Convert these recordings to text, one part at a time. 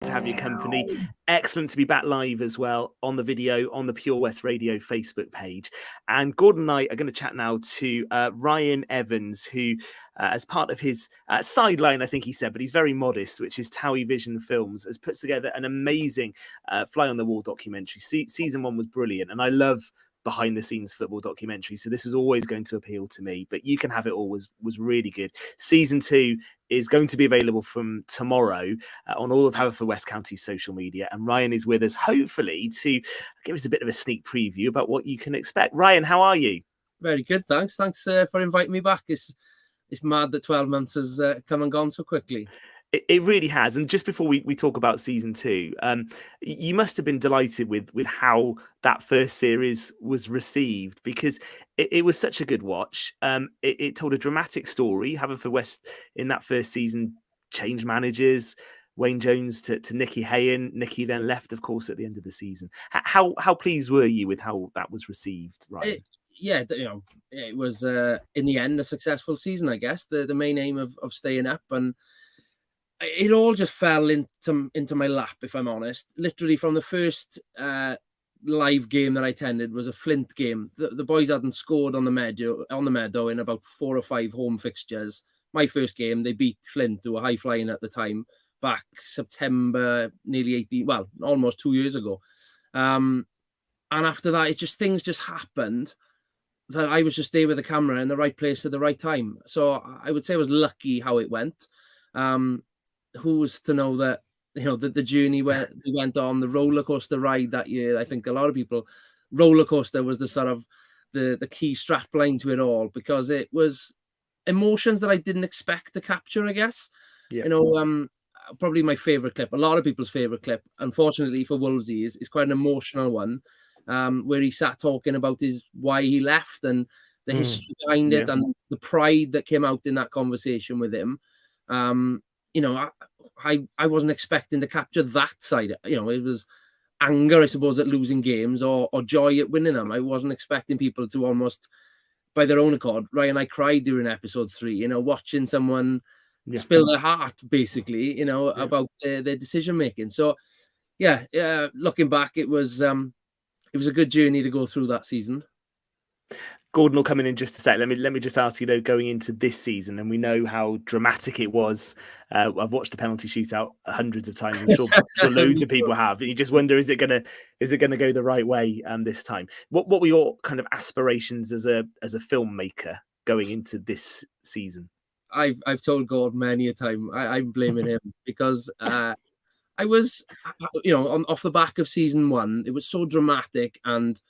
to have your company. Excellent to be back live as well on the video on the Pure West Radio Facebook page. And Gordon and I are going to chat now to Ryan Evans, who, as part of his sideline, I think he said, but he's very modest, which is Towie Vision Films, has put together an amazing fly on the wall documentary. Season 1 was brilliant, and I love behind the scenes football documentary, so this was always going to appeal to me. But You Can Have It All was really good. Season 2 is going to be available from tomorrow on all of Haverfordwest County social media, and Ryan is with us, hopefully, to give us a bit of a sneak preview about what you can expect. Ryan, how are you? Very good, thanks for inviting me back. It's mad that 12 months has come and gone so quickly. It really has. And just before we talk about season 2, you must have been delighted with how that first series was received, because it was such a good watch. It told a dramatic story. Haverfordwest in that first season changed managers, Wayne Jones to Nicky Hayen. Nicky then left, of course, at the end of the season. How pleased were you with how that was received, Ryan? It was in the end a successful season, I guess. The main aim of staying up, and it all just fell into my lap, if I'm honest. Literally from the first live game that I attended was a Flint game. The boys hadn't scored on the meadow in about 4 or 5 home fixtures. My first game, they beat Flint, who were high flying at the time, back September, nearly 18, well, almost 2 years ago. And after that, things just happened that I was just there with the camera in the right place at the right time. So I would say I was lucky how it went. Who was to know that, the journey where we went on, the roller coaster ride that year. I think a lot of people, roller coaster was the sort of the key strap line to it all, because it was emotions that I didn't expect to capture, I guess. Yeah. Probably my favorite clip, a lot of people's favorite clip, unfortunately for Wolvesy, is quite an emotional one, where he sat talking about why he left and the history behind it, and the pride that came out in that conversation with him. I wasn't expecting to capture that side. It was anger, I suppose, at losing games, or joy at winning them. I wasn't expecting people to almost, by their own accord. Ryan, I cried during episode 3, watching someone spill their heart, basically, about their decision making. So, looking back, it was a good journey to go through that season. Gordon will come in just a sec. Let me just ask you, though, going into this season, and we know how dramatic it was. I've watched the penalty shootout hundreds of times. I'm sure loads of people have. You just wonder, is it gonna go the right way this time? What were your kind of aspirations as a filmmaker going into this season? I've told Gordon many a time I'm blaming him, because I was, off the back of season 1, it was so dramatic and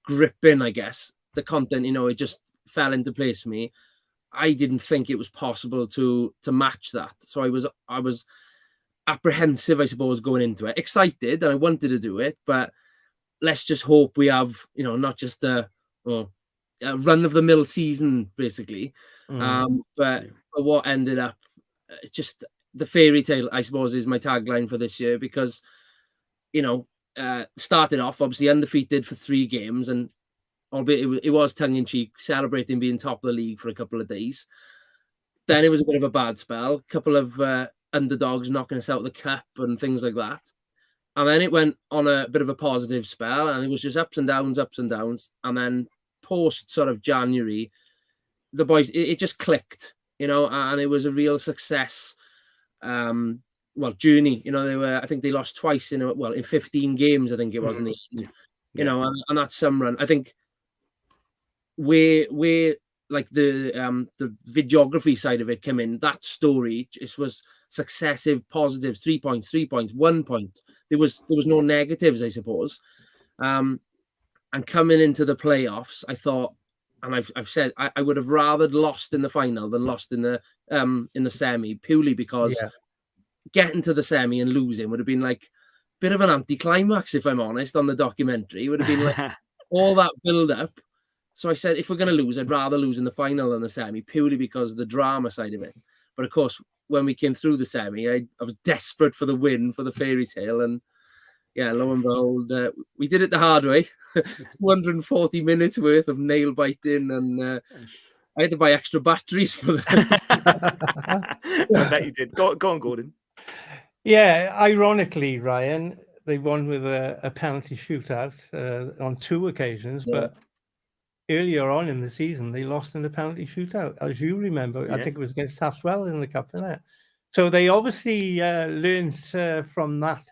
gripping, I guess. The content, it just fell into place for me. I didn't think it was possible to match that. So I was apprehensive, I suppose, going into it. Excited, and I wanted to do it, but let's just hope we have, not just a run-of-the-mill season, basically. But what ended up, just the fairy tale, I suppose, is my tagline for this year, because, started off, obviously, undefeated for 3 games, and albeit it was tongue-in-cheek, celebrating being top of the league for a couple of days. Then it was a bit of a bad spell, a couple of underdogs knocking us out of the cup and things like that. And then it went on a bit of a positive spell, and it was just ups and downs. And then post sort of January, the boys, it just clicked, and it was a real success. Journey, I think they lost twice in 15 games, I think it was in the end. And that's some run. I think where like the videography side of it came in, that story just was successive positives, 3 points, 1 point. There was no negatives, I suppose. And coming into the playoffs, I thought, and I've said, I would have rather lost in the final than lost in the semi, purely because getting to the semi and losing would have been like a bit of an anticlimax, if I'm honest, on the documentary. It would have been like all that build up. So I said, if we're going to lose, I'd rather lose in the final than the semi, purely because of the drama side of it. But of course, when we came through the semi, I was desperate for the win, for the fairy tale. And lo and behold, we did it the hard way. 240 minutes worth of nail biting, and I had to buy extra batteries for them. I bet you did. Go on, Gordon. Yeah, ironically, Ryan, they won with a penalty shootout on 2 occasions, Yeah. but earlier on in the season, they lost in a penalty shootout, as you remember. I Yeah. think it was against Taftswell in the cup, wasn't it? So they obviously learned from that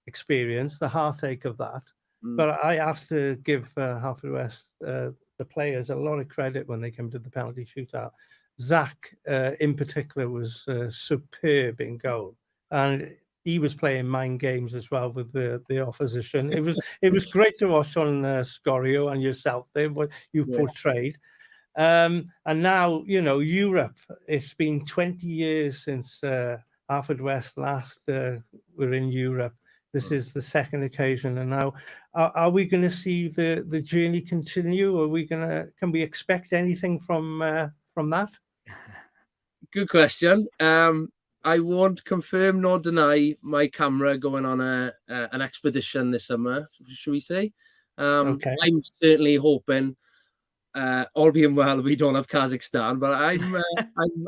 experience, the heartache of that. But I have to give Haverfordwest, the players, a lot of credit when they came to the penalty shootout. Zach, in particular, was superb in goal, and he was playing mind games as well with the opposition. It was great to watch on Scorio and yourself there, what you portrayed. And now, you know, Europe, it's been 20 years since Haverfordwest last were in Europe. This is the second occasion. And now, are we going to see the journey continue? Can we expect anything from that? Good question. I won't confirm nor deny my camera going on an expedition this summer, should we say? Okay. I'm certainly hoping, all being well, we don't have Kazakhstan, but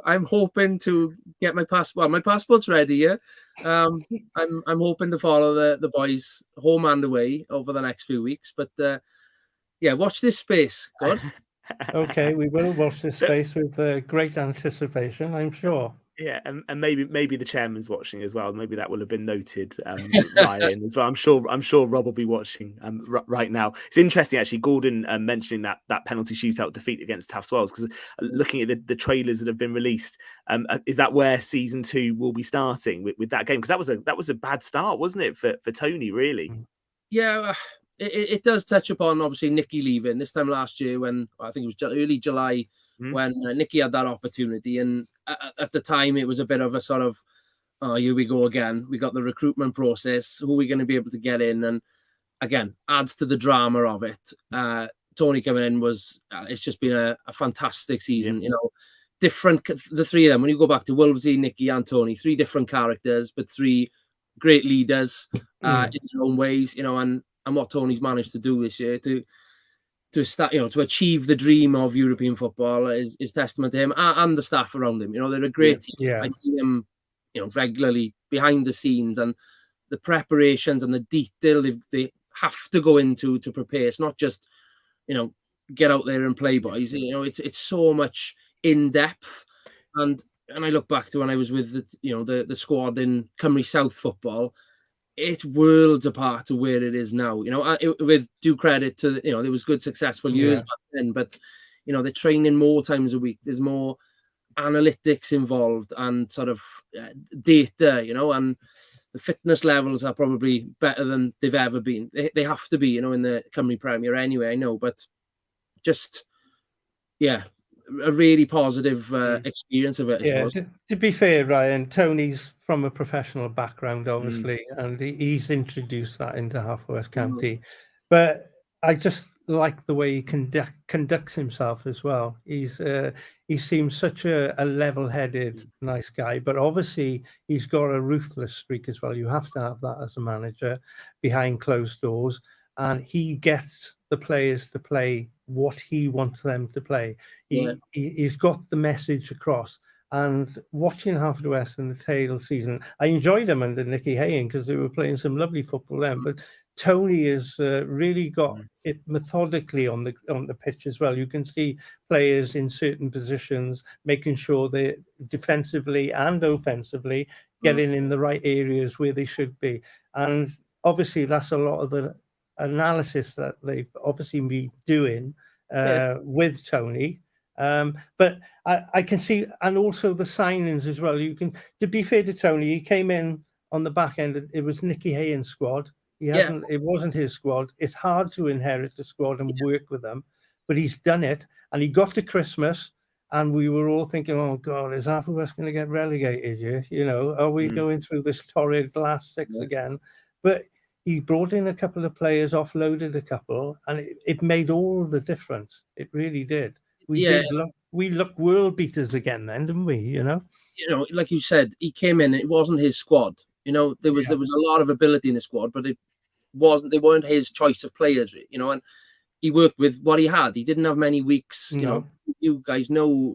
I'm hoping to get my passport. Well, my passport's ready. Yeah. I'm hoping to follow the boys home and away over the next few weeks. But yeah, watch this space, God. Okay, we will watch this space with great anticipation, I'm sure. Yeah, and maybe the chairman's watching as well. Maybe that will have been noted, Ryan, as well. I'm sure Rob will be watching right now. It's interesting actually, Gordon mentioning that penalty shootout defeat against Tafts Wells, because looking at the trailers that have been released, is that where season 2 will be starting with that game? Because that was a bad start, wasn't it, for Tony, really? Yeah, it does touch upon obviously Nicky leaving this time last year, when I think it was early July, when Nicky had that opportunity, and at the time it was a bit of a sort of, oh, here we go again. We got the recruitment process. Who are we going to be able to get in? And again, adds to the drama of it. Tony coming in it's just been a fantastic season. You know, different, the three of them. When you go back to Wolvesy, Nicky, and Tony, 3 different characters, but 3 great leaders in their own ways. You know, and what Tony's managed to do this year to start, you know, to achieve the dream of European football is testament to him and the staff around him. You know, they're a great team. Yeah. I see them, you know, regularly behind the scenes, and the preparations and the detail they have to go into to prepare. It's not just, you know, get out there and play, boys. You know, it's so much in depth. And I look back to when I was with the squad in Cymru South football. It's worlds apart to where it is now. You know, with due credit to, you know, there was good successful years back then, but you know, they're training more times a week. There's more analytics involved and sort of data, you know, and the fitness levels are probably better than they've ever been. They have to be, you know, in the Cymru Premier anyway, I know, but just, yeah, a really positive experience of it, I suppose. To be fair, Ryan, Tony's from a professional background, obviously, and he's introduced that into Haverfordwest County. But I just like the way he conducts himself as well. He seems such a level-headed, nice guy, but obviously he's got a ruthless streak as well. You have to have that as a manager behind closed doors, and he gets the players to play what he wants them to play. He's got the message across. And watching Haverfordwest in the tail season, I enjoyed them under Nicky Hayen because they were playing some lovely football then. But Tony has really got it methodically on the pitch as well. You can see players in certain positions, making sure they're defensively and offensively getting in the right areas where they should be. And obviously, that's a lot of the analysis that they've obviously been doing with Tony. But I can see, and also the signings as well. To be fair to Tony, he came in on the back end. It was Nicky Hayen's squad. It wasn't his squad. It's hard to inherit a squad and work with them, but he's done it. And he got to Christmas, and we were all thinking, "Oh God, is Haverfordwest going to get relegated? You know, are we going through this torrid last 6 again?" But he brought in a couple of players, offloaded a couple, and it made all the difference. It really did. We looked world beaters again then, didn't we? You know, like you said, he came in. It wasn't his squad. You know, there was a lot of ability in the squad, but they weren't his choice of players. You know, and he worked with what he had. He didn't have many weeks. You know, you guys know,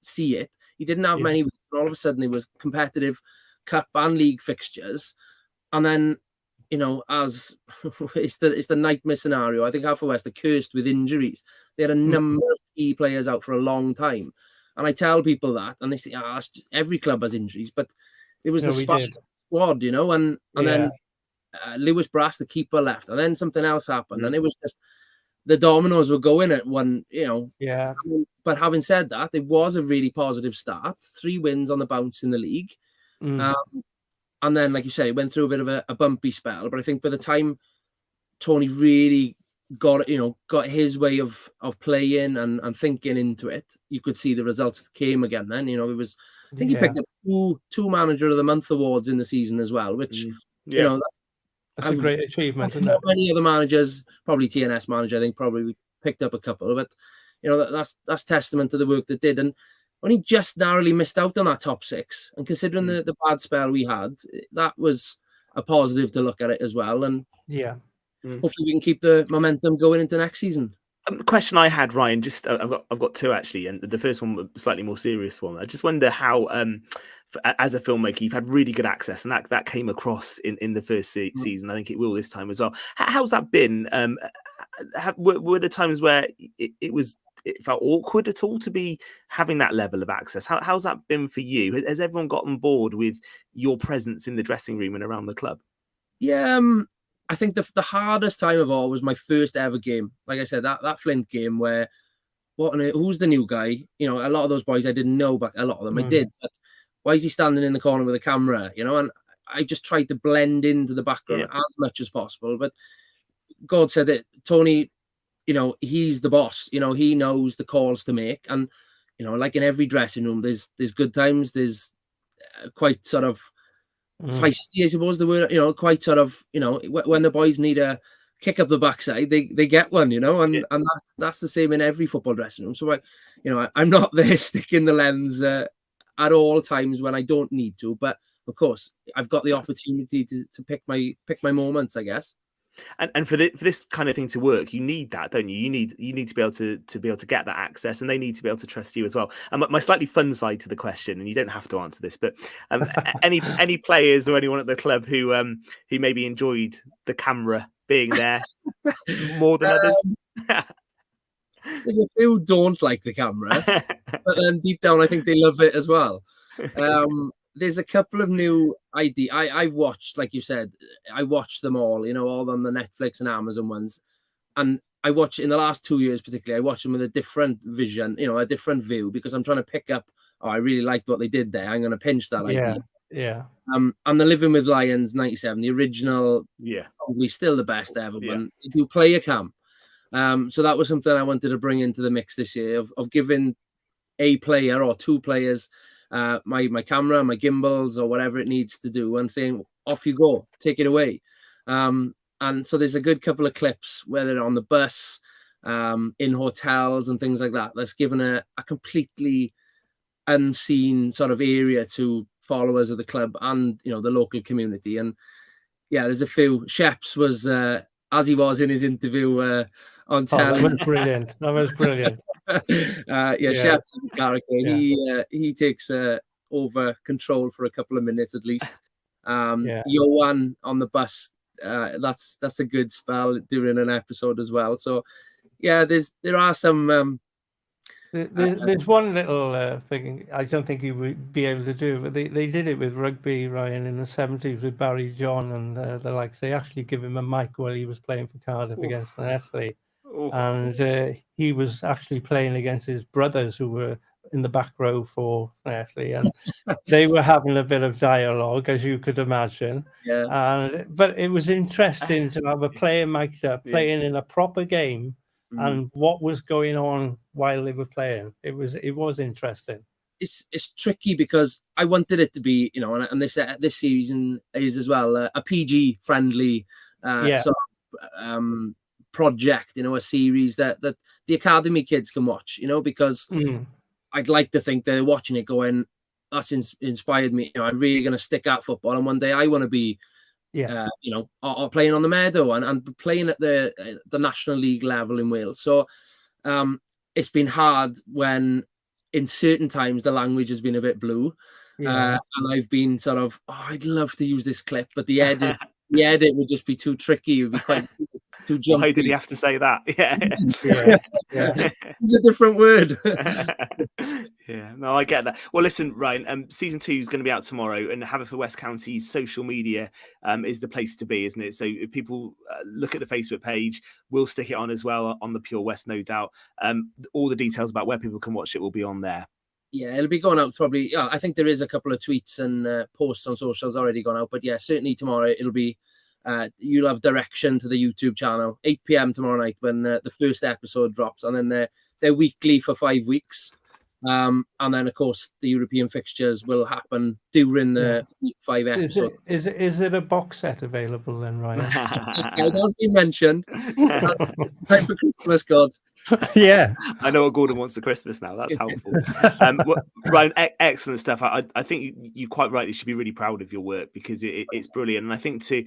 see it. He didn't have many weeks. And all of a sudden, he was competitive. cup and league fixtures, and then, you know, as it's the nightmare scenario. I think Haverfordwest are cursed with injuries. They had a number of key players out for a long time, and I tell people that, and they say, every club has injuries, but it was the squad, you know, and then Lewis Brass, the keeper, left, and then something else happened, and it was just the dominoes were going at one, you know. Yeah. But having said that, it was a really positive start. 3 wins on the bounce in the league. And then, like you say, went through a bit of a bumpy spell. But I think by the time Tony really got his way of playing and thinking into it, you could see the results came again then. You know, it was, I think he picked up two Manager of the Month awards in the season as well, which, you know, that's a great achievement. Not many other managers, probably TNS manager, I think probably picked up a couple, but you know, that's testament to the work they did. And only just narrowly missed out on that top 6. And considering the bad spell we had, that was a positive to look at it as well. And hopefully we can keep the momentum going into next season. The question I had, Ryan, just I've got 2 actually, and the first one was a slightly more serious one. I just wonder how, as a filmmaker, you've had really good access, and that came across in the first season. I think it will this time as well. How's that been? Were there times where it felt awkward at all to be having that level of access? How's that been for you? Has everyone got on board with your presence in the dressing room and around the club? Yeah, I think the hardest time of all was my first ever game. Like I said, that Flint game where, who's the new guy? You know, a lot of those boys I didn't know, but a lot of them I did. But why is he standing in the corner with a camera? You know, and I just tried to blend into the background as much as possible. But God said that Tony, you know, he's the boss. You know, he knows the calls to make. And, you know, like in every dressing room, there's good times. There's quite sort of feisty, I suppose the word, you know, quite sort of, you know, when the boys need a kick up the backside, they get one, you know, and that's the same in every football dressing room. So, I'm not there sticking the lens at all times when I don't need to. But, of course, I've got the opportunity to pick my moments, I guess. And for this kind of thing to work, you need that, don't you? You need to be able to get that access, and they need to be able to trust you as well. And my slightly fun side to the question, and you don't have to answer this, but any players or anyone at the club who maybe enjoyed the camera being there more than others? There's a few who don't like the camera, but then deep down, I think they love it as well. There's a couple of new ideas. I've watched, like you said, I watched them all, you know, all on the Netflix and Amazon ones. And I watched, in the last 2 years particularly, I watched them with a different vision, you know, a different view, because I'm trying to pick up, I really liked what they did there. I'm going to pinch that idea. Yeah. And the Living with Lions 97, the original, probably still the best ever, but they do play a cam. So that was something I wanted to bring into the mix this year of giving a player or 2 players my camera, my gimbals, or whatever it needs to do, and saying, off you go, take it away. And so there's a good couple of clips, whether on the bus, in hotels and things like that, that's given a completely unseen sort of area to followers of the club and, you know, the local community. And there's a few. Sheps was, as he was in his interview on telly. That was brilliant. Sheps is a character. He takes over control for a couple of minutes at least. Johan on the bus, that's a good spell during an episode as well. So there are some there's one little thing I don't think you would be able to do, but they did it with rugby, Ryan, in the 70s with Barry John and the likes. They actually give him a mic while he was playing for Cardiff against an athlete. And he was actually playing against his brothers who were in the back row for Ashley, and they were having a bit of dialogue, as you could imagine. But it was interesting to have a player mic'd up, playing in a proper game, and what was going on while they were playing. It was interesting. It's tricky because I wanted it to be, you know, and this season is as well a PG friendly sort of project, you know, a series that the academy kids can watch, you know, because I'd like to think they're watching it going, that's inspired me, you know, I'm really going to stick at football, and one day I want to be you know, or playing on the meadow and playing at the National League level in Wales. So it's been hard when in certain times the language has been a bit blue. Yeah. And I've been sort of, I'd love to use this clip, but the edit would just be too tricky. It would be quite too jumpy. Why did he have to say that? Yeah. It's a different word. Yeah, no, I get that. Well, listen, Ryan, season 2 is going to be out tomorrow, and Haverfordwest County's social media is the place to be, isn't it? So if people look at the Facebook page, we'll stick it on as well on the Pure West, no doubt. All the details about where people can watch it will be on there. Yeah, it'll be going out probably. Yeah, I think there is a couple of tweets and posts on socials already gone out, but yeah, certainly tomorrow it'll be. You'll have direction to the YouTube channel 8 p.m. tomorrow night when the first episode drops, and then they're weekly for 5 weeks. And then, of course, the European fixtures will happen during the week 5 episode. Is it a box set available then, Ryan? It has been mentioned. Time for Christmas, God. Yeah. I know what Gordon wants for Christmas now. That's helpful. Ryan, excellent stuff. I think you quite rightly should be really proud of your work, because it's brilliant. And I think to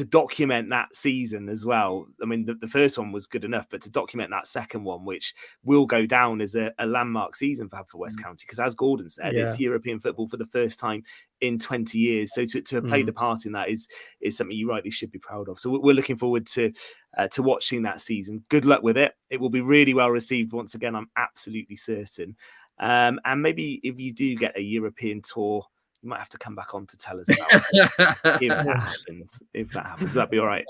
document that season as well. I mean, the first one was good enough, but to document that second one, which will go down as a landmark season for Haverfordwest County, because as Gordon said, it's European football for the first time in 20 years. So to have played a part in that is something you rightly should be proud of. So we're looking forward to watching that season. Good luck with it. It will be really well received once again, I'm absolutely certain. And maybe if you do get a European tour, you might have to come back on to tell us about it if that happens. That'd be all right.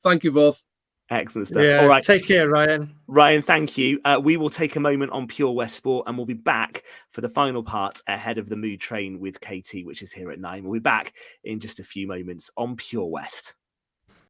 Thank you both. Excellent stuff. Yeah, all right. Take care, Ryan. Ryan, thank you. We will take a moment on Pure West Sport, and we'll be back for the final part ahead of the Mood Train with KT, which is here at 9. We'll be back in just a few moments on Pure West.